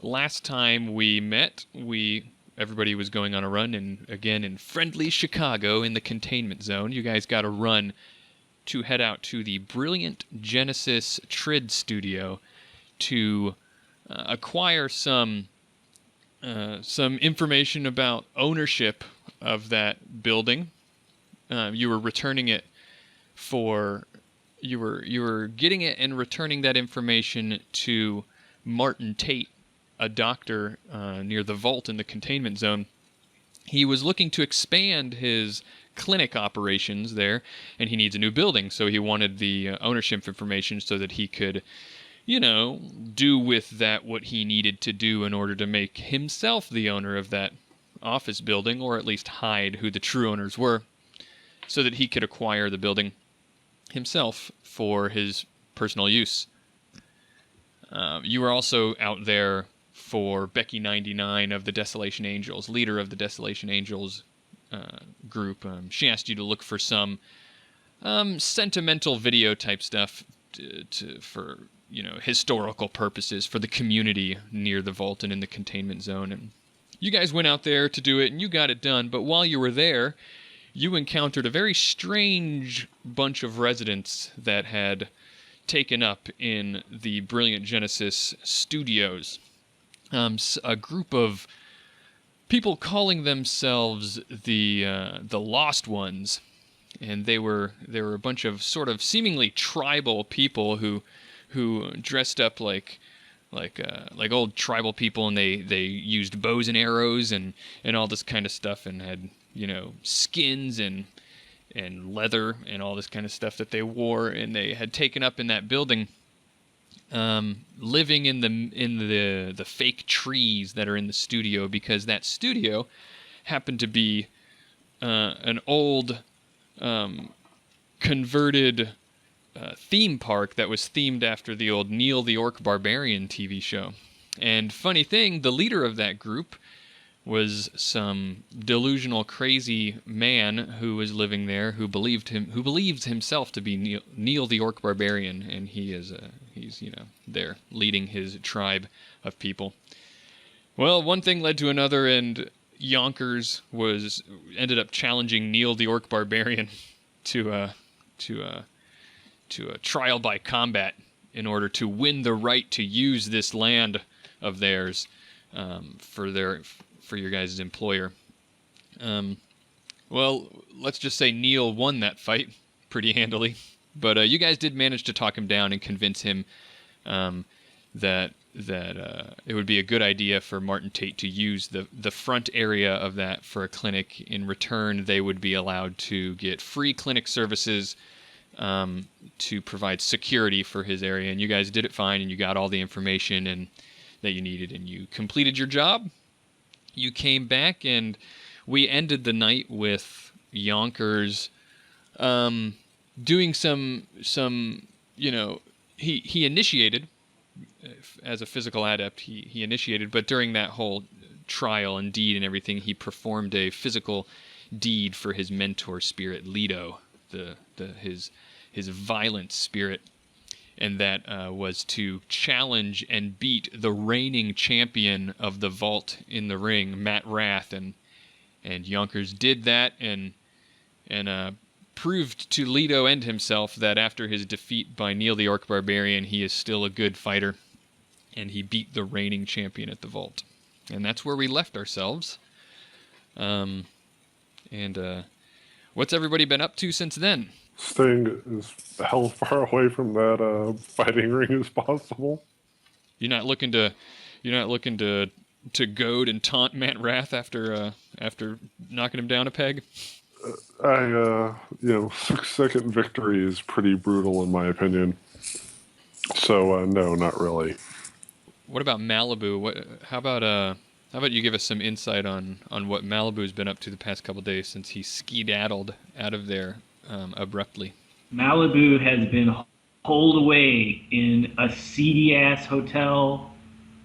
last time we met, everybody was going on a run, and again in friendly Chicago in the containment zone. You guys got a run to head out to the Brilliant Genesis Trid Studio to acquire some information about ownership of that building. You were returning it for you were getting it and returning that information to Martin Tate, a doctor near the vault in the containment zone. He was looking to expand his clinic operations there, and he needs a new building, so he wanted the ownership information so that he could, do with that what he needed to do in order to make himself the owner of that office building, or at least hide who the true owners were, so that he could acquire the building himself for his personal use. You were also out there for Becky 99 of the Desolation Angels, leader of the Desolation Angels group. She asked you to look for some sentimental video type stuff for historical purposes for the community near the vault and in the containment zone. And you guys went out there to do it, and you got it done. But while you were there, you encountered a very strange bunch of residents that had taken up in the Brilliant Genesis studios. A group of people calling themselves the Lost Ones, and they were a bunch of sort of seemingly tribal people who dressed up like old tribal people, and they used bows and arrows and all this kind of stuff, and had skins and leather and all this kind of stuff that they wore, and they had taken up in that building, living in the fake trees that are in the studio, because that studio happened to be an old converted theme park that was themed after the old Neil the Orc Barbarian TV show. And funny thing, the leader of that group was some delusional, crazy man who was living there, who believed himself to be Neil the Orc Barbarian, and he's there leading his tribe of people. Well, one thing led to another, and Yonkers ended up challenging Neil the Orc Barbarian to a trial by combat in order to win the right to use this land of theirs for your guys' employer. Well, let's just say Neil won that fight pretty handily, but you guys did manage to talk him down and convince him that it would be a good idea for Martin Tate to use the front area of that for a clinic. In return, they would be allowed to get free clinic services to provide security for his area, and you guys did it fine, and you got all the information and that you needed, and you completed your job. You came back, and we ended the night with Yonkers doing some he initiated as a physical adept. He initiated, but during that whole trial and deed and everything, he performed a physical deed for his mentor spirit, Leto, his violent spirit, and that was to challenge and beat the reigning champion of the vault in the ring, Matt Rath, and Yonkers did that and proved to Leto and himself that after his defeat by Neil the Orc Barbarian, he is still a good fighter, and he beat the reigning champion at the vault. And that's where we left ourselves. What's everybody been up to since then? Staying as hell far away from that fighting ring as possible. You're not looking to goad and taunt Matt Rath after knocking him down a peg? 6-second victory is pretty brutal in my opinion. So no, not really. What about Malibu? How about you give us some insight on what Malibu's been up to the past couple days since he skedaddled out of there abruptly? Malibu has been holed away in a seedy-ass hotel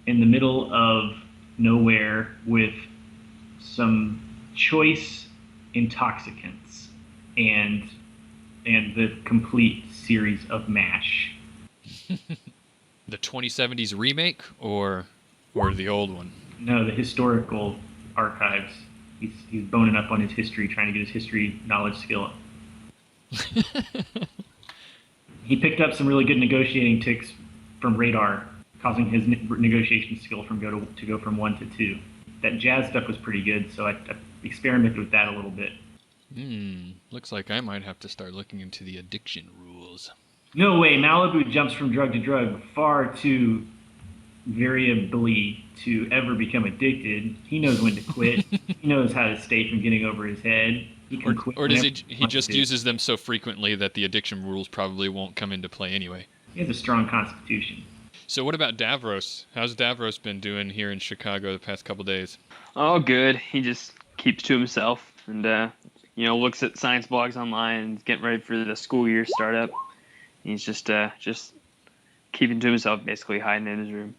in the middle of nowhere with some choice intoxicants and the complete series of MASH. The 2070s remake, or Or the old one? No, the historical archives. He's boning up on his history, trying to get his history knowledge skill up. He picked up some really good negotiating ticks from Radar, causing his negotiation skill to go from 1 to 2. That jazz stuff was pretty good, so I experimented with that a little bit. Looks like I might have to start looking into the addiction rules. No way, Malibu jumps from drug to drug far too variably to ever become addicted. He knows when to quit. He knows how to stay from getting over his head. He can quit. Or does he just uses them so frequently that the addiction rules probably won't come into play anyway? He has a strong constitution. So what about Davros? How's Davros been doing here in Chicago the past couple days? Oh, good. He just keeps to himself and, looks at science blogs online and getting ready for the school year startup. He's just keeping to himself, basically hiding in his room.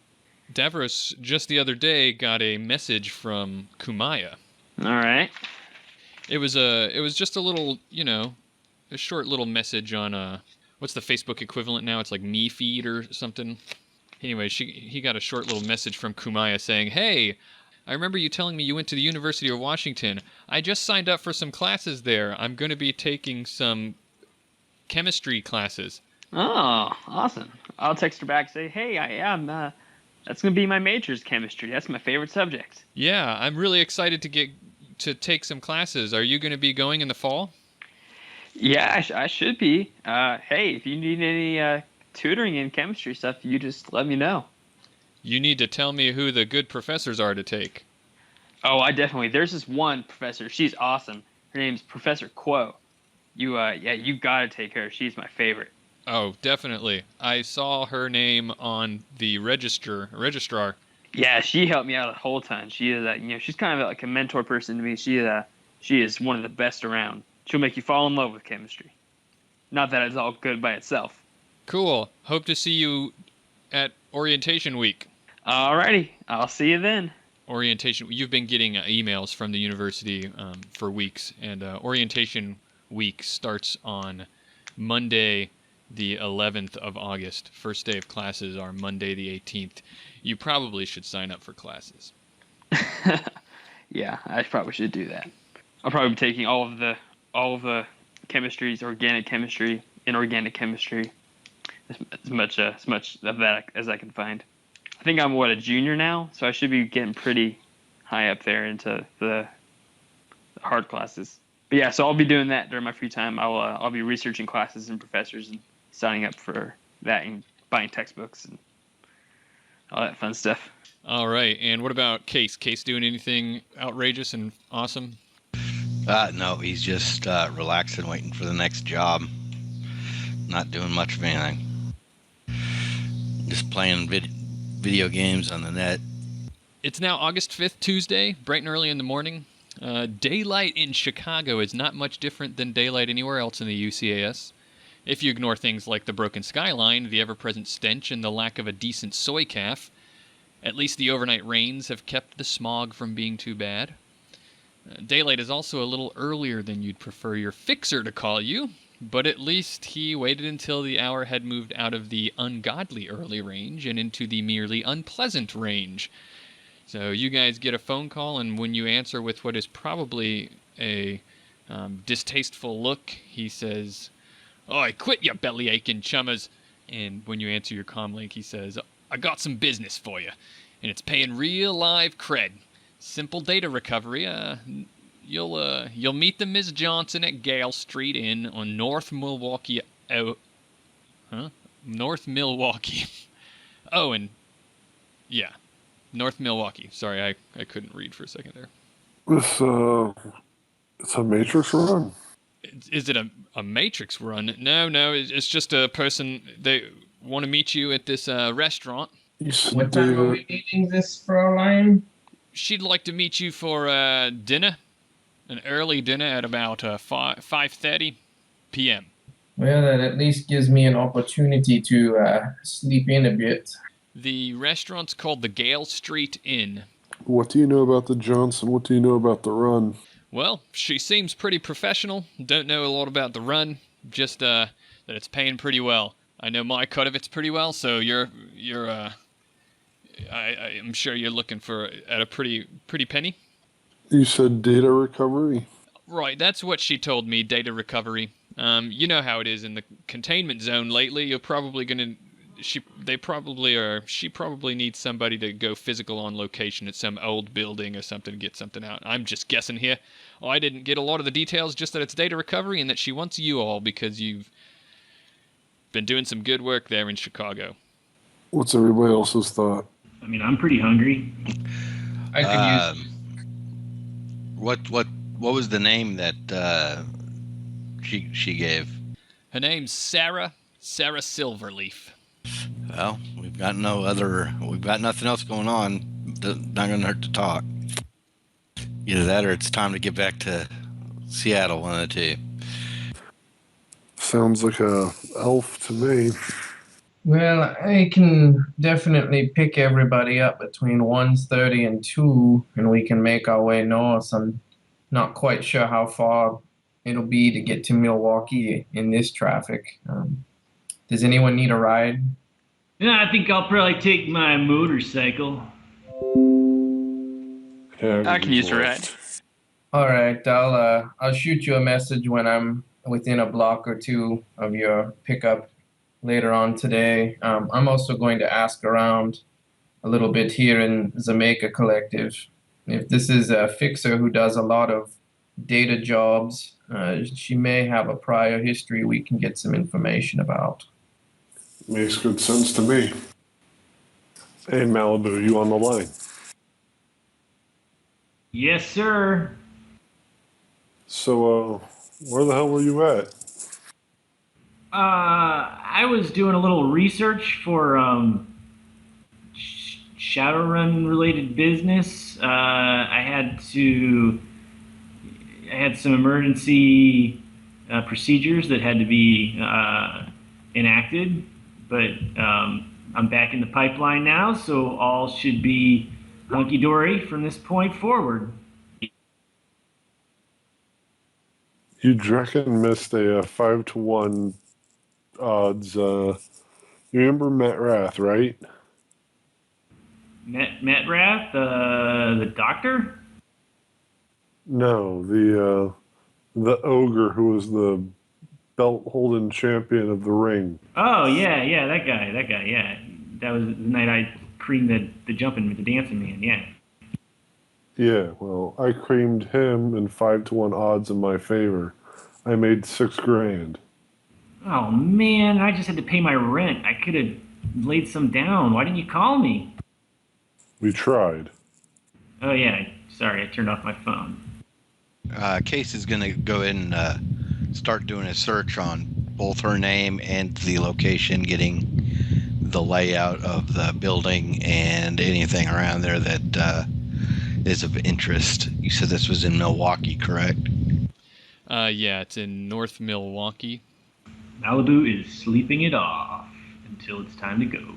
Davros just the other day got a message from Kumaya. All right. It was just a little, a short little message on what's the Facebook equivalent now? It's like Me Feed or something. Anyway, he got a short little message from Kumaya saying, "Hey, I remember you telling me you went to the University of Washington. I just signed up for some classes there. I'm going to be taking some chemistry classes." Oh, awesome. I'll text her back and say, "Hey, I am. That's going to be my major's chemistry. That's my favorite subject." Yeah, I'm really excited to take some classes. Are you going to be going in the fall? Yeah, I should be. Hey, if you need any tutoring in chemistry stuff, you just let me know. You need to tell me who the good professors are to take. Oh, there's this one professor. She's awesome. Her name's Professor Quo. You gotta take her. She's my favorite. Oh, definitely. I saw her name on the registrar. Yeah, she helped me out a whole ton. She is, she's kind of like a mentor person to me. She is one of the best around. She'll make you fall in love with chemistry. Not that it's all good by itself. Cool. Hope to see you at orientation week. Alrighty, I'll see you then. Orientation. You've been getting emails from the university for weeks, and orientation week starts on Monday, the 11th of August. First day of classes are Monday, the 18th. You probably should sign up for classes. Yeah, I probably should do that. I'll probably be taking all of the chemistries, organic chemistry, inorganic chemistry, as much of that as I can find. I think I'm a junior now, so I should be getting pretty high up there into the hard classes. But yeah, so I'll be doing that during my free time. I'll be researching classes and professors and signing up for that and buying textbooks and all that fun stuff. All right, and what about Case? Case doing anything outrageous and awesome? No, he's just relaxing, waiting for the next job. Not doing much of anything. Just playing video games on the net. It's now August 5th, Tuesday, bright and early in the morning. Daylight in Chicago is not much different than daylight anywhere else in the UCAS. If you ignore things like the broken skyline, the ever-present stench, and the lack of a decent soy calf, at least the overnight rains have kept the smog from being too bad. Daylight is also a little earlier than you'd prefer your fixer to call you, but at least he waited until the hour had moved out of the ungodly early range and into the merely unpleasant range. So you guys get a phone call, and when you answer with what is probably a distasteful look, he says, "Oi, quit your belly-aching chummers." And when you answer your comm link, he says, "I got some business for you, and it's paying real live cred. Simple data recovery. You'll meet the Ms. Johnson at Gale Street Inn on North Milwaukee. North Milwaukee. Oh, and yeah, North Milwaukee. Sorry, I couldn't read for a second there. It's a Matrix run. Is it a Matrix run? No, it's just a person. They want to meet you at this restaurant. What time are we eating this, Fraulein? She'd like to meet you for dinner, an early dinner at about 5:30 p.m. Well, that at least gives me an opportunity to sleep in a bit. The restaurant's called the Gale Street Inn. What do you know about the Johnson? What do you know about the run? Well, she seems pretty professional. Don't know a lot about the run, just that it's paying pretty well. I know my cut of it's pretty well, so I'm sure you're looking for at a pretty penny. You said data recovery? Right, that's what she told me. Data recovery. You know how it is in the containment zone lately. You're probably gonna. She probably needs somebody to go physical on location at some old building or something to get something out. I'm just guessing here. Oh, I didn't get a lot of the details, just that it's data recovery and that she wants you all because you've been doing some good work there in Chicago. What's everybody else's thought? I mean, I'm pretty hungry. I could use. What was the name that she gave? Her name's Sarah Silverleaf. Well, we've got nothing else going on. Not gonna hurt to talk. Either that or it's time to get back to Seattle, one of the two. Sounds like a elf to me. Well, I can definitely pick everybody up between 1:30 and 2, and we can make our way north. I'm not quite sure how far it'll be to get to Milwaukee in this traffic. Does anyone need a ride? Yeah, I think I'll probably take my motorcycle. Yeah, I can use a ride. All right, I'll shoot you a message when I'm within a block or two of your pickup later on today. I'm also going to ask around a little bit here in Jamaica Collective. If this is a fixer who does a lot of data jobs, she may have a prior history we can get some information about. Makes good sense to me. Hey, Malibu, you on the line? Yes, sir. So, where the hell were you at? I was doing a little research for Shadowrun related business. I had some emergency procedures that had to be enacted, but I'm back in the pipeline now, so all should be hunky dory from this point forward. You reckon missed a 5-to-1 odds. You remember Matt Rath, right? Matt Rath, the doctor? No, the ogre who was the belt-holding champion of the ring. Oh yeah, that guy, yeah. That was the night I creamed the jumping, the dancing man, yeah. Yeah, well, I creamed him in 5-to-1 odds in my favor. I made $6,000. Oh man, I just had to pay my rent. I could have laid some down. Why didn't you call me? We tried. Oh yeah, sorry, I turned off my phone. Case is going to go in and start doing a search on both her name and the location, getting the layout of the building and anything around there that is of interest. You said this was in Milwaukee, correct? Yeah, it's in North Milwaukee. Malibu is sleeping it off until it's time to go.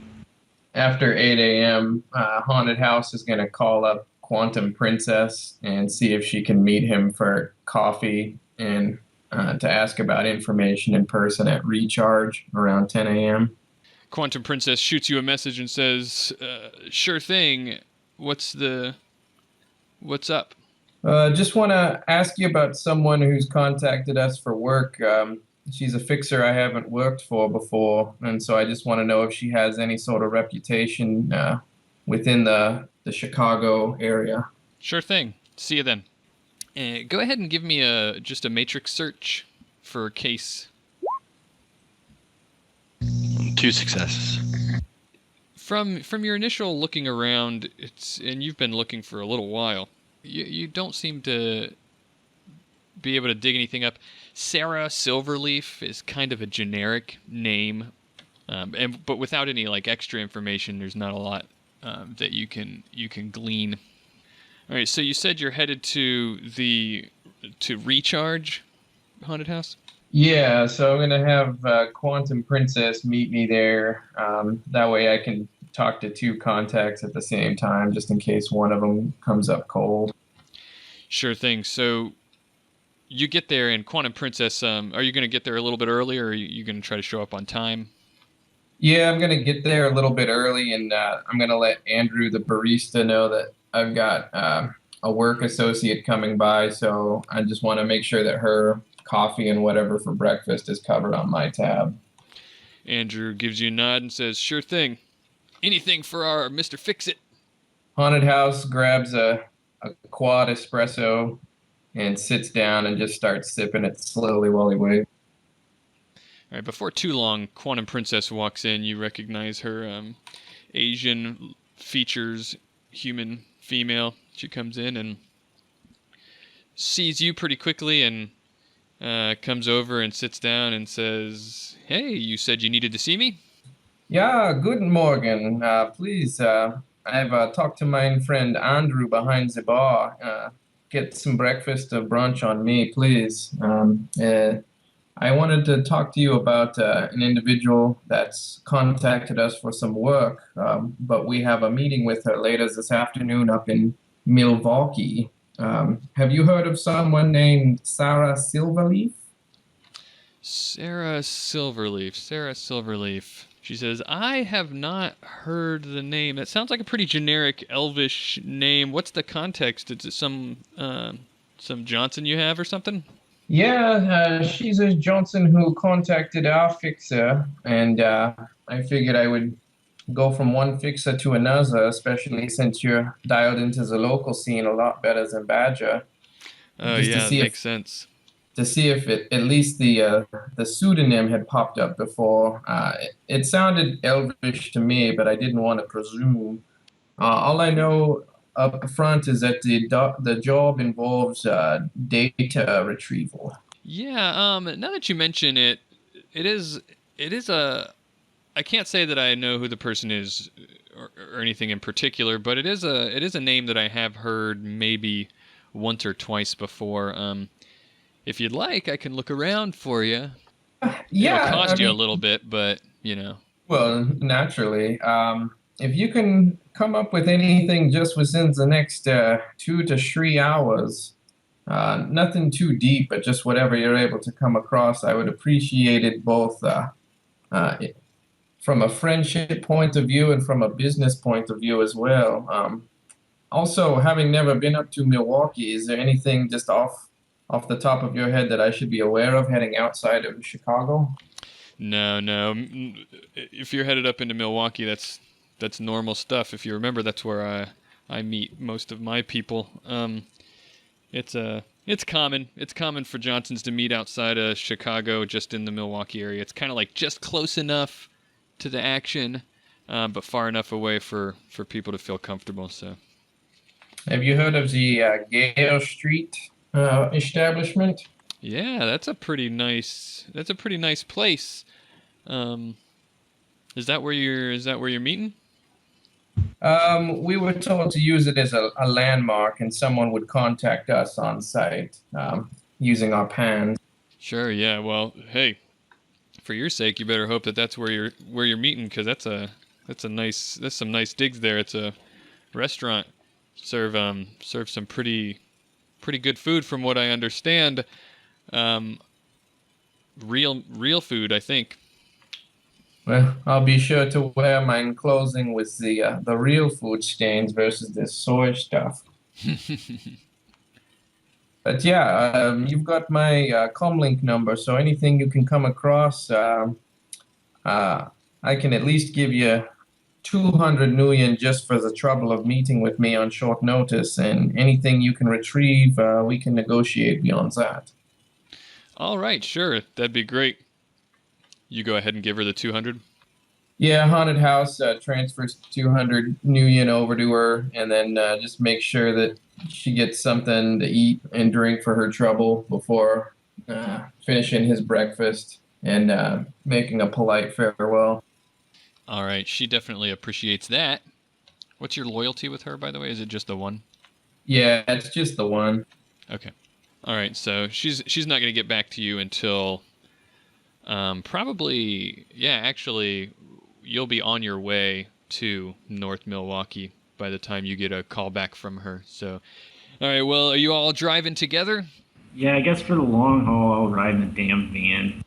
After 8 a.m., Haunted House is going to call up Quantum Princess and see if she can meet him for coffee and to ask about information in person at Recharge around 10 a.m. Quantum Princess shoots you a message and says, "Sure thing. What's up?" Just want to ask you about someone who's contacted us for work. She's a fixer I haven't worked for before, and so I just want to know if she has any sort of reputation within the Chicago area. Sure thing. See you then. Go ahead and give me just a matrix search for a case. 2 successes. From your initial looking around, and you've been looking for a little while, you don't seem to be able to dig anything up. Sarah Silverleaf is kind of a generic name, but without any like extra information, there's not a lot that you can glean. All right, so you said you're headed to Recharge Haunted House? Yeah, so I'm going to have Quantum Princess meet me there. That way I can talk to 2 contacts at the same time, just in case one of them comes up cold. Sure thing. So you get there, and Quantum Princess, are you going to get there a little bit early, or are you going to try to show up on time? Yeah, I'm gonna get there a little bit early, and I'm gonna let Andrew, the barista, know that I've got a work associate coming by. So I just want to make sure that her coffee and whatever for breakfast is covered on my tab. Andrew gives you a nod and says, "Sure thing. Anything for our Mr. Fix-It." Haunted House grabs a quad espresso and sits down and just starts sipping it slowly while he waits. All right, before too long, Quantum Princess walks in. You recognize her Asian features, human female. She comes in and sees you pretty quickly and comes over and sits down and says, "Hey, you said you needed to see me?" Yeah, guten Morgen. Please, I've talked to my friend Andrew behind the bar. Get some breakfast or brunch on me, please. I wanted to talk to you about an individual that's contacted us for some work, but we have a meeting with her later this afternoon up in Milwaukee. Have you heard of someone named Sarah Silverleaf? Sarah Silverleaf. Sarah Silverleaf. She says, "I have not heard the name. That sounds like a pretty generic elvish name. What's the context? Is it some Johnson you have or something?" Yeah, she's a Johnson who contacted our fixer, and I figured I would go from one fixer to another, especially since you're dialed into the local scene a lot better than Badger, Oh just yeah, it makes sense. to see if it at least the pseudonym had popped up before. It sounded elvish to me, but I didn't want to presume. All I know up front is that the job involves data retrieval. Yeah, now that you mention it, it is a I can't say that I know who the person is or anything in particular, but it is a name that I have heard maybe once or twice before. If you'd like, I can look around for you. It'll Yeah, I cost you a mean, little bit, but you know. well, naturally. If you can come up with anything just within the next 2 to 3 hours, nothing too deep, but just whatever you're able to come across, I would appreciate it both uh, from a friendship point of view and from a business point of view as well. Also, having never been up to Milwaukee, is there anything just off the top of your head that I should be aware of heading outside of Chicago? No, no. If you're headed up into Milwaukee, that's normal stuff. If you remember, that's where I meet most of my people. It's common. It's common for Johnsons to meet outside of Chicago, just in the Milwaukee area. It's kind of like just close enough to the action, but far enough away for people to feel comfortable. So Have you heard of the Gale Street establishment? yeah, that's a pretty nice. That's a pretty nice place. Um, is that where you're meeting? We were told to use it as a landmark, and someone would contact us on site using our pans. Sure. Yeah. Well, hey, for your sake, you better hope that that's where you're meeting, because that's some nice digs there. It's a restaurant. Serve some pretty good food from what I understand. Um, real food, I think. Well, I'll be sure to wear mine clothing with the real food stains versus this soy stuff. But yeah, you've got my comlink number, so anything you can come across, I can at least give you 200 million just for the trouble of meeting with me on short notice, and anything you can retrieve, we can negotiate beyond that. All right, sure, that'd be great. You go ahead and give her the 200. Yeah, Haunted House transfers 200 million over to her, and then just make sure that she gets something to eat and drink for her trouble before finishing his breakfast and making a polite farewell. All right, she definitely appreciates that. What's your loyalty with her, by the way? Is it just the one? Yeah, it's just the one. Okay. All right, so she's not going to get back to you until probably, yeah, actually, you'll be on your way to North Milwaukee by the time you get a call back from her. So, all right, well, are you all driving together? Yeah, I guess for the long haul, I'll ride in the damn van.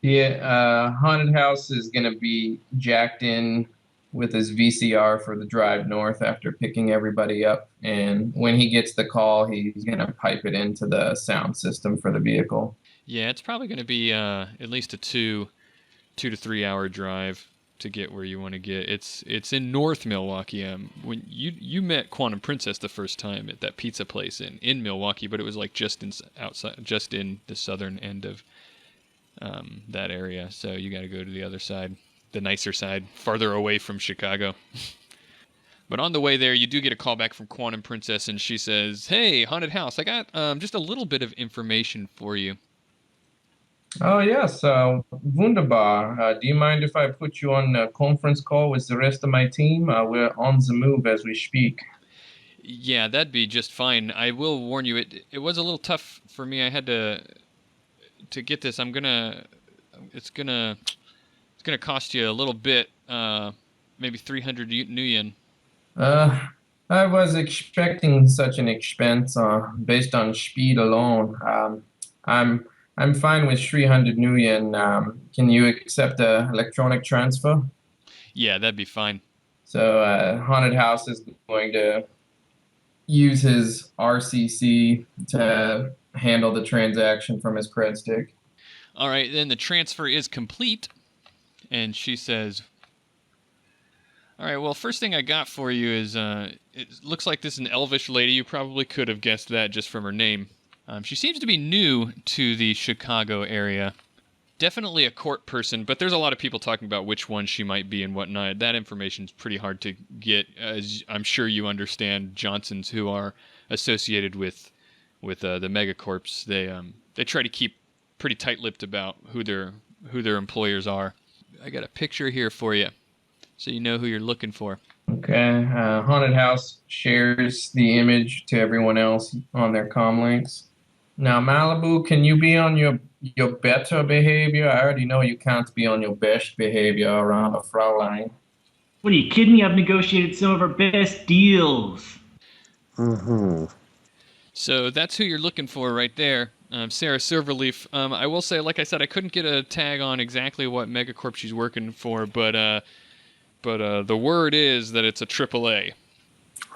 Yeah, haunted house is gonna be jacked in with his VCR for the drive north after picking everybody up, and when he gets the call, he's gonna pipe it into the sound system for the vehicle. Yeah, it's probably going to be at least a 2 to 3 hour drive to get where you want to get. It's in North Milwaukee. When you met Quantum Princess the first time at that pizza place in Milwaukee, but it was like just in the southern end of that area. So you got to go to the other side, the nicer side, farther away from Chicago. But on the way there, you do get a call back from Quantum Princess, and she says, "Hey, haunted house, I got just a little bit of information for you." Oh yes, wunderbar. Do you mind if I put you on a conference call with the rest of my team? We're on the move as we speak. Yeah, that'd be just fine. I will warn you, it was a little tough for me. I had to get this. It's gonna cost you a little bit, maybe 300 new yen. Uh, I was expecting such an expense based on speed alone. I'm I'm fine with 300 new yen. Can you accept a electronic transfer? Yeah, that'd be fine. So Haunted House is going to use his RCC to handle the transaction from his cred stick. All right, then the transfer is complete, and she says, "All right, well, first thing I got for you is it looks like this is an elvish lady. You probably could have guessed that just from her name. She seems to be new to the Chicago area. Definitely a court person, but there's a lot of people talking about which one she might be and whatnot. That information's pretty hard to get, as I'm sure you understand. Johnsons who are associated with the megacorps, they try to keep pretty tight-lipped about who their employers are. I got a picture here for you, so you know who you're looking for." Okay. Haunted House shares the image to everyone else on their comm links. Now, Malibu, can you be on your better behavior? I already know you can't be on your best behavior around a Fraulein. What are you kidding me? I've negotiated some of our best deals. Mm-hmm. So that's who you're looking for right there, Sarah Silverleaf. I will say, like I said, I couldn't get a tag on exactly what megacorp she's working for, but the word is that it's a AAA.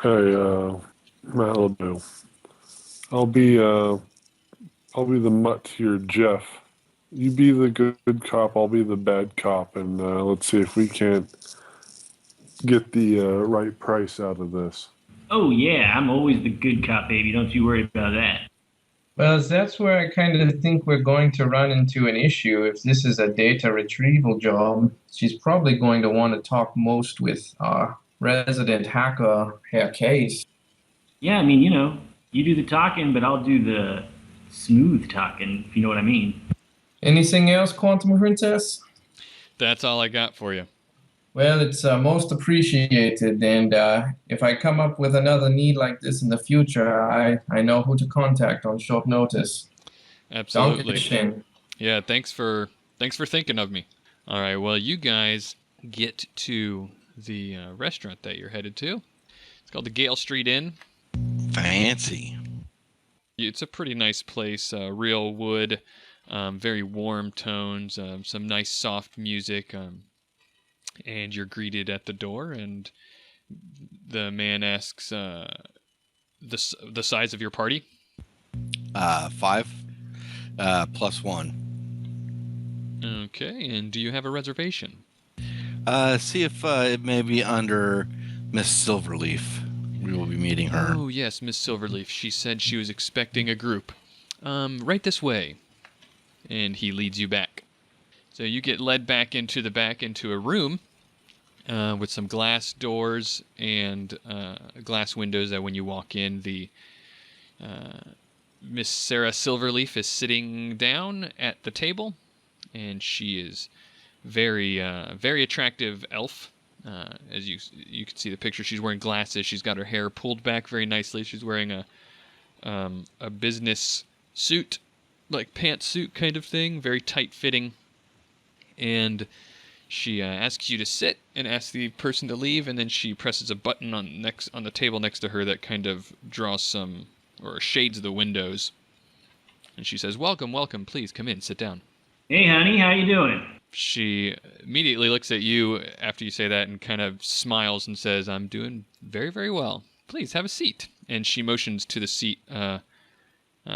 Hey, Malibu. I'll be the mutt to your Jeff. You be the good cop. I'll be the bad cop, and let's see if we can't get the right price out of this. Oh yeah, I'm always the good cop, baby. Don't you worry about that. Well, that's where I kind of think we're going to run into an issue. If this is a data retrieval job, she's probably going to want to talk most with our resident hacker, Herr Case. Yeah, I mean, you do the talking, but I'll do the smooth talking, if you know what I mean. Anything else, Quantum Princess? That's all I got for you. Well, it's most appreciated, and if I come up with another need like this in the future, I know who to contact on short notice. Absolutely. Dankeschön. Yeah, thanks for thinking of me. All right, well, you guys get to the restaurant that you're headed to. It's called the Gale Street Inn. Fancy. It's a pretty nice place. Real wood, very warm tones, some nice soft music. And you're greeted at the door, and the man asks the size of your party. 5 plus 1. Okay, and do you have a reservation? See if it may be under Miss Silverleaf. We will be meeting her. Oh, yes, Miss Silverleaf. She said she was expecting a group. Right this way. And he leads you back. So you get led back into a room with some glass doors and glass windows that when you walk in, the Miss Sarah Silverleaf is sitting down at the table, and she is very attractive elf. As you can see the picture, she's wearing glasses. She's got her hair pulled back very nicely. She's wearing a business suit, like pantsuit kind of thing, very tight fitting. And she asks you to sit and asks the person to leave, and then she presses a button on the table next to her that kind of draws some or shades the windows. And she says, "Welcome, welcome. Please come in, sit down." Hey, honey, how you doing? She immediately looks at you after you say that and kind of smiles and says, "I'm doing very, very well. Please have a seat." And she motions to the seat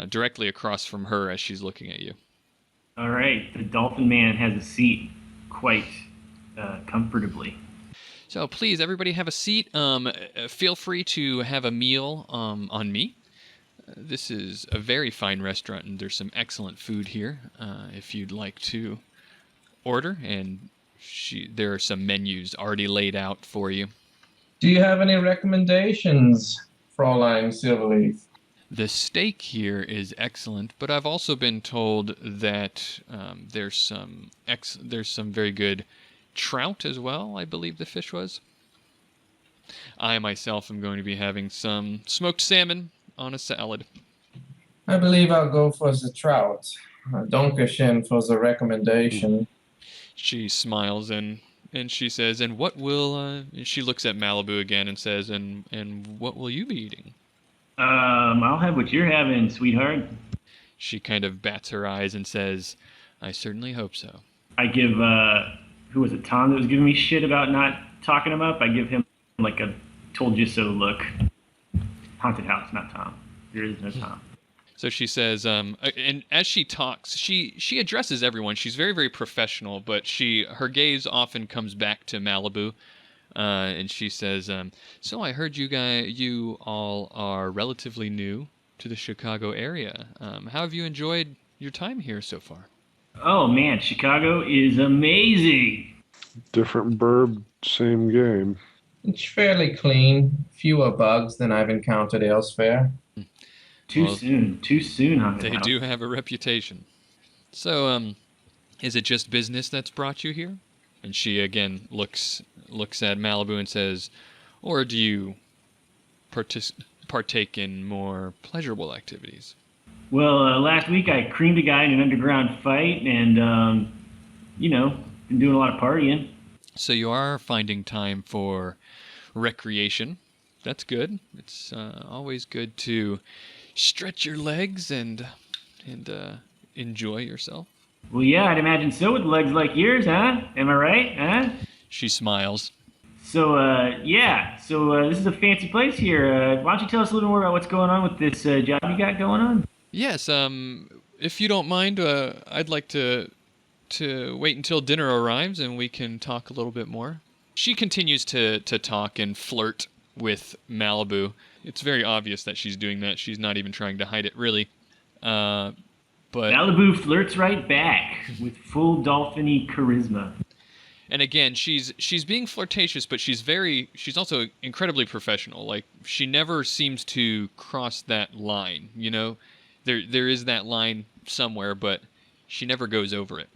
directly across from her as she's looking at you. All right, the Dolphin Man has a seat quite comfortably. So please, everybody, have a seat. Feel free to have a meal on me. This is a very fine restaurant, and there's some excellent food here. If you'd like to order, and there are some menus already laid out for you. Do you have any recommendations, Fraulein Silverleaf? The steak here is excellent, but I've also been told that there's some very good trout as well. I believe the fish was. I myself am going to be having some smoked salmon on a salad. I believe I'll go for the trout. Dankeschön for the recommendation. She smiles and she says, "And what will?" And she looks at Malibu again and says, "And what will you be eating?" I'll have what you're having, sweetheart. She kind of bats her eyes and says, "I certainly hope so." I give who was it, Tom, that was giving me shit about not talking him up? I give him like a told you so look. Haunted house, not Tom. There is no Tom. So she says, and as she talks, she addresses everyone. She's very, very professional, but her gaze often comes back to Malibu, and she says, "So I heard you all are relatively new to the Chicago area. How have you enjoyed your time here so far?" Oh man, Chicago is amazing. Different burb, same game. It's fairly clean, fewer bugs than I've encountered elsewhere. Too Well, soon, Haunted They house. do have a reputation. So, is it just business that's brought you here? And she again looks at Malibu and says, "Or do you partake in more pleasurable activities?" Well, last week I creamed a guy in an underground fight, and been doing a lot of partying. So you are finding time for recreation. That's good. It's always good to stretch your legs and enjoy yourself. Well, yeah, I'd imagine so with legs like yours, huh? Am I right, huh? She smiles. So, yeah. So this is a fancy place here. Why don't you tell us a little more about what's going on with this job you got going on? Yes. If you don't mind, I'd like to wait until dinner arrives and we can talk a little bit more. She continues to talk and flirt with Malibu. It's very obvious that she's doing that. She's not even trying to hide it, really. But Malibu flirts right back with full dolphiny charisma. and again, she's being flirtatious, but she's also incredibly professional. Like she never seems to cross that line. You know, there is that line somewhere, but she never goes over it.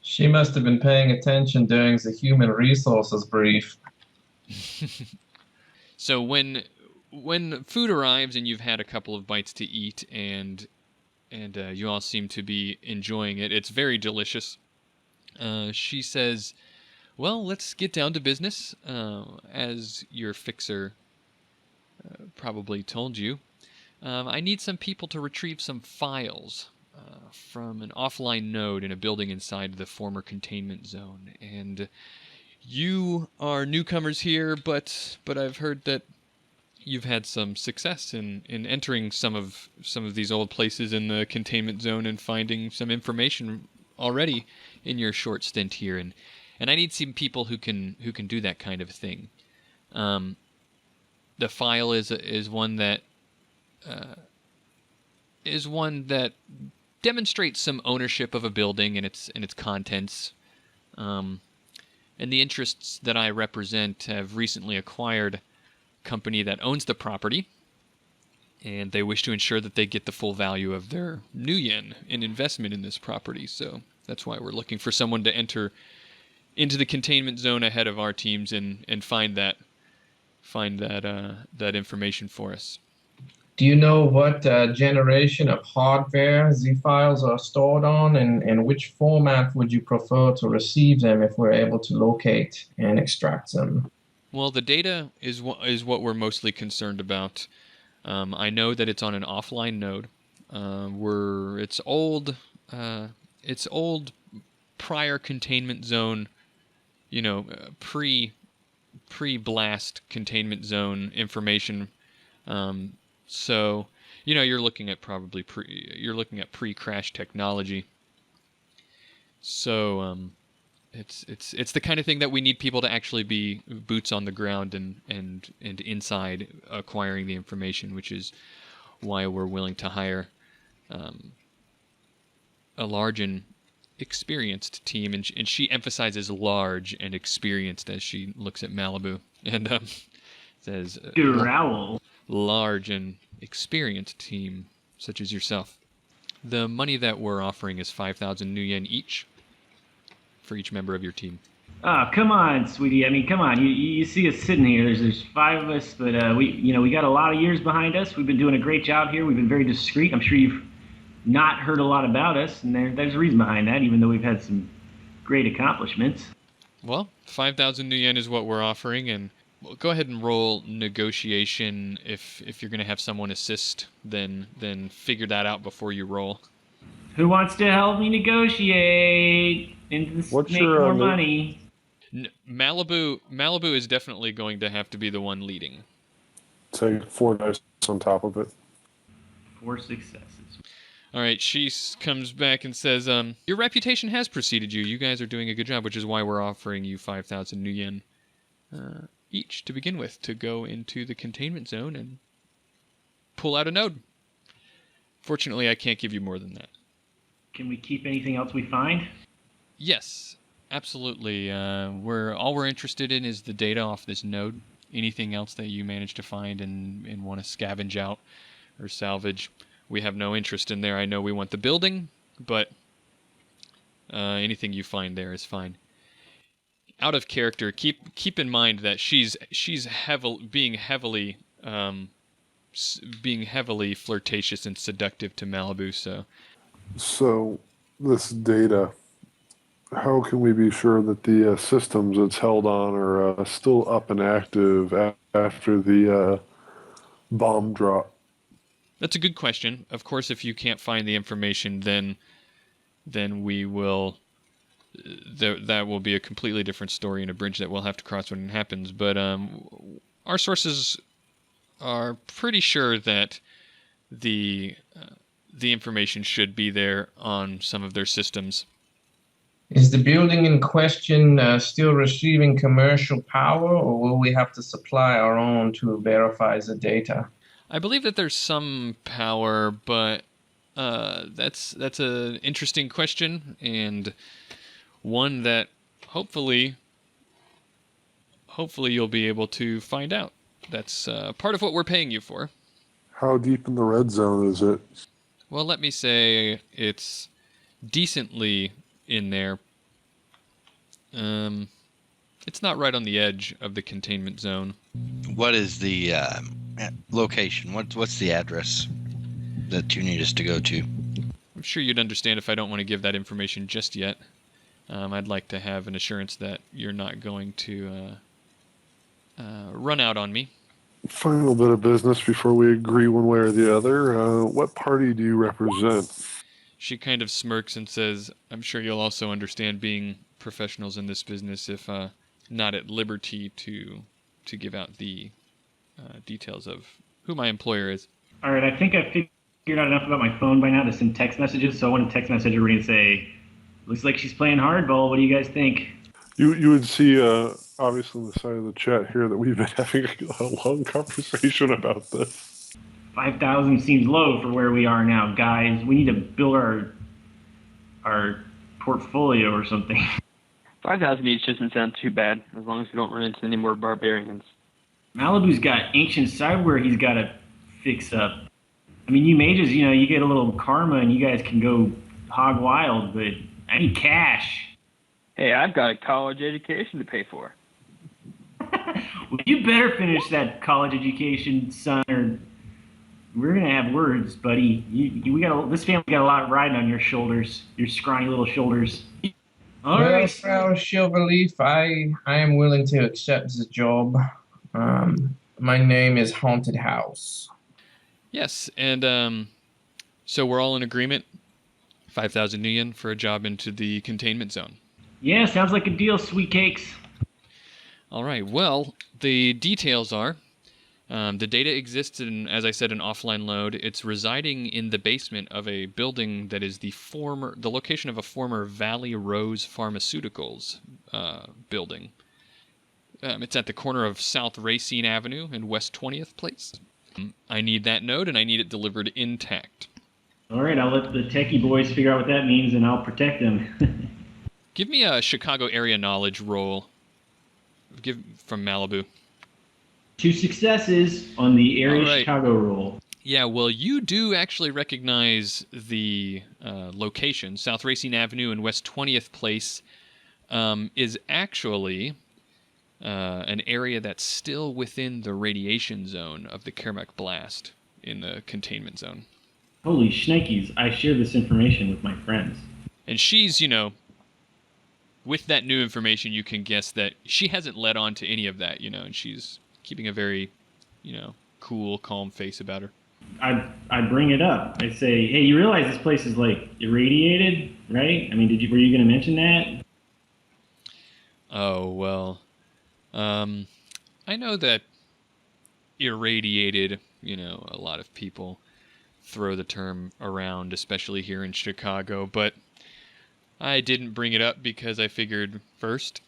She must have been paying attention during the human resources brief. So when food arrives and you've had a couple of bites to eat and you all seem to be enjoying it, it's very delicious. She says, "Well, let's get down to business. As your fixer probably told you, I need some people to retrieve some files from an offline node in a building inside the former containment zone. And you are newcomers here, but I've heard that you've had some success in entering some of these old places in the containment zone and finding some information already in your short stint here. And I need some people who can do that kind of thing. The file is one that demonstrates some ownership of a building and its contents. And the interests that I represent have recently acquired a company that owns the property, and they wish to ensure that they get the full value of their new yen in investment in this property. So that's why we're looking for someone to enter into the containment zone ahead of our teams and find that information for us. Do you know what generation of hardware the files are stored on, and which format would you prefer to receive them if we're able to locate and extract them? Well, the data is what we're mostly concerned about. I know that it's on an offline node. It's old it's old prior containment zone, pre-blast containment zone information. So, you're looking at pre-crash technology. So, it's the kind of thing that we need people to actually be boots on the ground and inside acquiring the information, which is why we're willing to hire a large and experienced team, and she emphasizes large and experienced as she looks at Malibu, and says Growl. large and experienced team such as yourself. The money that we're offering is 5,000 new yen each for each member of your team. Oh, come on, sweetie. I mean, come on. You see us sitting here. There's 5 of us, but we got a lot of years behind us. We've been doing a great job here. We've been very discreet. I'm sure you've not heard a lot about us, and there's a reason behind that, even though we've had some great accomplishments. Well, 5,000 new yen is what we're offering, and go ahead and roll negotiation. If you're going to have someone assist, then figure that out before you roll. Who wants to help me negotiate and What's make your, more money? Malibu is definitely going to have to be the one leading. Take 4 dice on top of it. 4 successes. All right, she comes back and says, your reputation has preceded you. You guys are doing a good job, which is why we're offering you 5,000 new yen each to begin with to go into the containment zone and pull out a node. Fortunately, I can't give you more than that. Can we keep anything else we find? Yes, absolutely. All we're interested in is the data off this node. Anything else that you manage to find and want to scavenge out or salvage, we have no interest in there. I know we want the building, but anything you find there is fine. Out of character, keep in mind that she's being heavily flirtatious and seductive to Malibu. So, this data, how can we be sure that the systems it's held on are still up and active after the bomb drop? That's a good question. Of course, if you can't find the information, then we will. That will be a completely different story and a bridge that we'll have to cross when it happens. But our sources are pretty sure that the information should be there on some of their systems. Is the building in question still receiving commercial power, or will we have to supply our own to verify the data? I believe that there's some power, but that's an interesting question, and one that hopefully you'll be able to find out. That's part of what we're paying you for. How deep in the red zone is it? Well, let me say it's decently in there. It's not right on the edge of the containment zone. What is the location? What's the address that you need us to go to? I'm sure you'd understand if I don't want to give that information just yet. I'd like to have an assurance that you're not going to run out on me. Final bit of business before we agree one way or the other. What party do you represent? She kind of smirks and says, I'm sure you'll also understand, being professionals in this business, if not at liberty to give out the details of who my employer is. All right, I think I figured out enough about my phone by now to send text messages, so I want to text message her and say, looks like she's playing hardball. What do you guys think? You would see, obviously, on the side of the chat here that we've been having a long conversation about this. 5,000 seems low for where we are now, guys. We need to build our portfolio or something. 5,000 each doesn't sound too bad, as long as we don't run into any more barbarians. Malibu's got ancient cyberware he's got to fix up. I mean, you mages, you get a little karma and you guys can go hog wild, but I need cash. Hey, I've got a college education to pay for. Well, you better finish that college education, son, or we're gonna have words, buddy. This family got a lot riding on your shoulders, your scrawny little shoulders. All right, Well, Silverleaf, I am willing to accept the job. My name is Haunted House. Yes, and so we're all in agreement. 5,000 yen for a job into the containment zone. Yeah, sounds like a deal, sweet cakes. All right. Well, the details are the data exists in, as I said, an offline load. It's residing in the basement of a building that is the location of a former Valley Rose Pharmaceuticals building. It's at the corner of South Racine Avenue and West 20th Place. I need that node, and I need it delivered intact. All right, I'll let the techie boys figure out what that means, and I'll protect them. Give me a Chicago area knowledge roll. From Malibu. 2 successes on the area All right. Chicago roll. Yeah, well, you do actually recognize the location. South Racine Avenue and West 20th Place is actually an area that's still within the radiation zone of the Kermac blast in the containment zone. Holy shnikes, I share this information with my friends. And she's, with that new information, you can guess that she hasn't led on to any of that, and she's keeping a very, cool, calm face about her. I bring it up. I say, hey, you realize this place is like irradiated, right? I mean, were you going to mention that? Oh, well, I know that irradiated, a lot of people throw the term around, especially here in Chicago, but I didn't bring it up because I figured, first,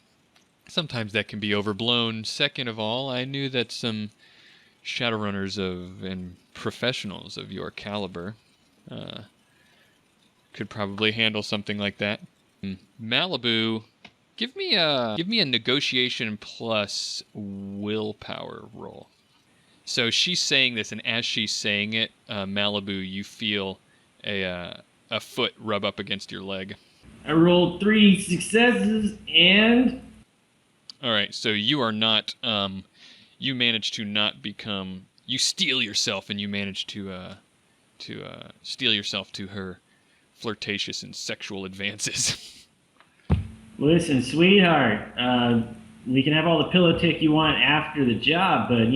sometimes that can be overblown. Second of all, I knew that some Shadowrunners and professionals of your caliber could probably handle something like that. Malibu, give me a negotiation plus willpower roll. So she's saying this, and as she's saying it, Malibu, you feel a foot rub up against your leg. I rolled 3 successes and... All right, so you are not, you manage to not become, you steel yourself, and you manage to steel yourself to her flirtatious and sexual advances. Listen, sweetheart, we can have all the pillow tick you want after the job, but,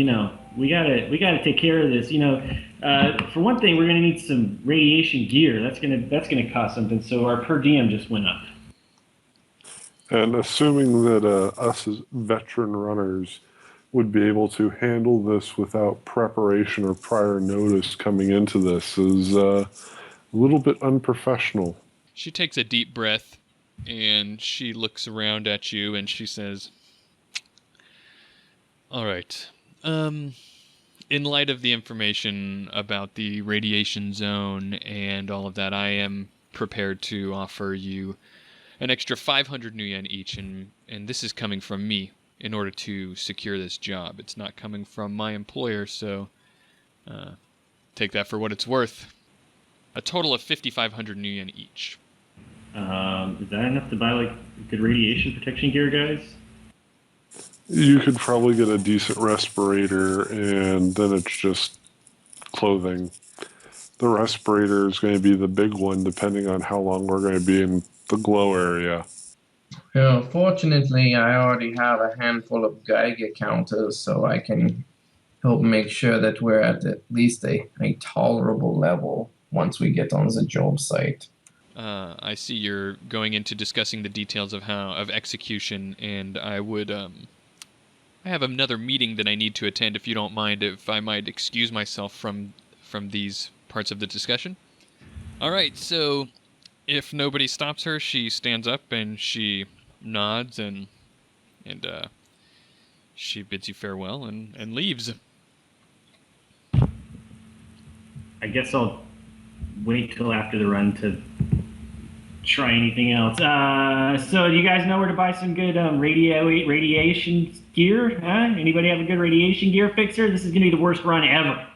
we gotta take care of this. For one thing, we're gonna need some radiation gear. That's gonna cost something. So our per diem just went up. And assuming that us as veteran runners would be able to handle this without preparation or prior notice coming into this is a little bit unprofessional. She takes a deep breath, and she looks around at you, and she says, all right, in light of the information about the radiation zone and all of that, I am prepared to offer you an extra 500 new yen each, and this is coming from me in order to secure this job. It's not coming from my employer, so take that for what it's worth. A total of 5,500 new yen each. Is that enough to buy, good radiation protection gear, guys? You could probably get a decent respirator, and then it's just clothing. The respirator is going to be the big one, depending on how long we're going to be in the glow area. Fortunately, I already have a handful of Geiger counters, so I can help make sure that we're at least a tolerable level once we get on the job site. I see you're going into discussing the details of execution, and I would I have another meeting that I need to attend. If you don't mind, if I might excuse myself from these parts of the discussion. All right, so if nobody stops her, she stands up and she nods and she bids you farewell and leaves. I guess I'll wait till after the run to try anything else. So do you guys know where to buy some good radiation gear? Huh? Anybody have a good radiation gear fixer? This is gonna be the worst run ever.